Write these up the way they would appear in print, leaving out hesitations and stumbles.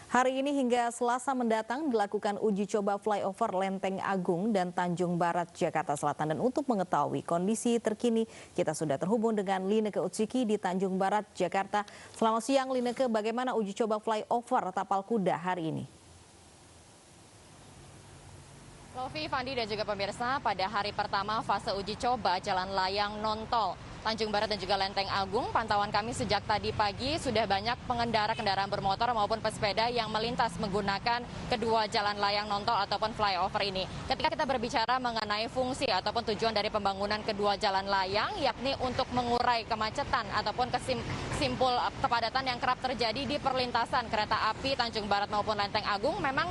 Hari ini hingga Selasa mendatang dilakukan uji coba flyover Lenteng Agung dan Tanjung Barat, Jakarta Selatan. Dan untuk mengetahui kondisi terkini, kita sudah terhubung dengan Lineke Utsiki di Tanjung Barat, Jakarta. Selamat siang Lineke, bagaimana uji coba flyover Tapal Kuda hari ini? Lovi, Fandi, dan juga pemirsa, pada hari pertama fase uji coba jalan layang non-tol Tanjung Barat dan juga Lenteng Agung, pantauan kami sejak tadi pagi sudah banyak pengendara kendaraan bermotor maupun pesepeda yang melintas menggunakan kedua jalan layang non-tol ataupun flyover ini. Ketika kita berbicara mengenai fungsi ataupun tujuan dari pembangunan kedua jalan layang, yakni untuk mengurai kemacetan ataupun simpul kepadatan yang kerap terjadi di perlintasan kereta api Tanjung Barat maupun Lenteng Agung, memang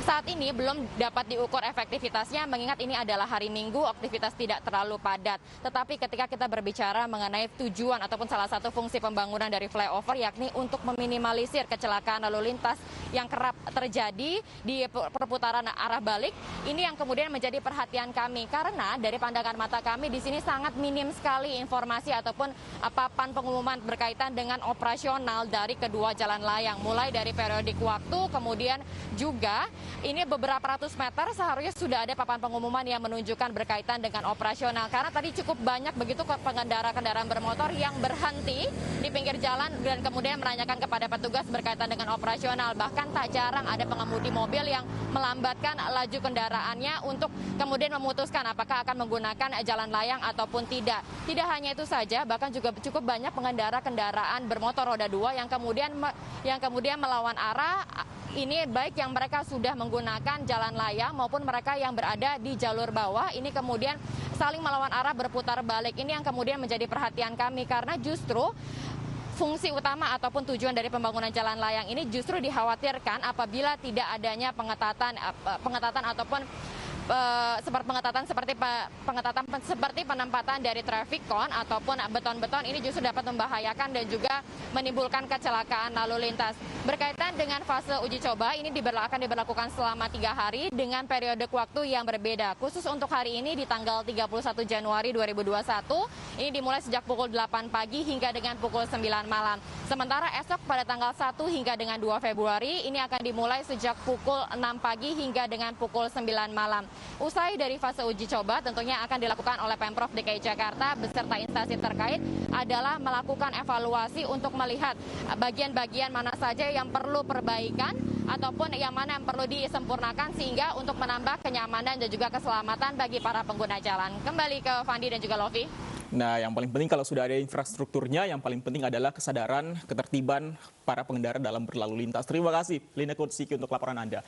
saat ini belum dapat diukur efektivitasnya, mengingat ini adalah hari Minggu, aktivitas tidak terlalu padat. Tetapi ketika kita berbicara mengenai tujuan ataupun salah satu fungsi pembangunan dari flyover, yakni untuk meminimalisir kecelakaan lalu lintas yang kerap terjadi di perputaran arah balik, ini yang kemudian menjadi perhatian kami. Karena dari pandangan mata kami di sini sangat minim sekali informasi ataupun papan pengumuman berkaitan dengan operasional dari kedua jalan layang. Mulai dari periodik waktu, kemudian juga ini beberapa ratus meter seharusnya sudah ada papan pengumuman yang menunjukkan berkaitan dengan operasional. Karena tadi cukup banyak begitu pengendara kendaraan bermotor yang berhenti di pinggir jalan dan kemudian menanyakan kepada petugas berkaitan dengan operasional. Bahkan tak jarang ada pengemudi mobil yang melambatkan laju kendaraannya untuk kemudian memutuskan apakah akan menggunakan jalan layang ataupun tidak. Tidak hanya itu saja, bahkan juga cukup banyak pengendara kendaraan bermotor roda 2 yang kemudian melawan arah. Ini baik yang mereka sudah menggunakan jalan layang maupun mereka yang berada di jalur bawah, ini kemudian saling melawan arah berputar balik. Ini yang kemudian menjadi perhatian kami karena justru fungsi utama ataupun tujuan dari pembangunan jalan layang ini justru dikhawatirkan apabila tidak adanya pengetatan ataupun seperti penempatan dari traffic cone ataupun beton-beton, ini justru dapat membahayakan dan juga menimbulkan kecelakaan lalu lintas. Berkaitan dengan fase uji coba ini akan diberlakukan selama 3 hari dengan periode waktu yang berbeda. Khusus untuk hari ini di tanggal 31 Januari 2021, ini dimulai sejak pukul 8 pagi hingga dengan pukul 9 malam. Sementara esok pada tanggal 1 hingga dengan 2 Februari ini akan dimulai sejak pukul 6 pagi hingga dengan pukul 9 malam. Usai dari fase uji coba tentunya akan dilakukan oleh Pemprov DKI Jakarta beserta instansi terkait adalah melakukan evaluasi untuk melihat bagian-bagian mana saja yang perlu perbaikan ataupun yang mana yang perlu disempurnakan sehingga untuk menambah kenyamanan dan juga keselamatan bagi para pengguna jalan. Kembali ke Fandi dan juga Lovi. Nah, yang paling penting kalau sudah ada infrastrukturnya, yang paling penting adalah kesadaran, ketertiban para pengendara dalam berlalu lintas. Terima kasih, Lineke Utsiki, untuk laporan Anda.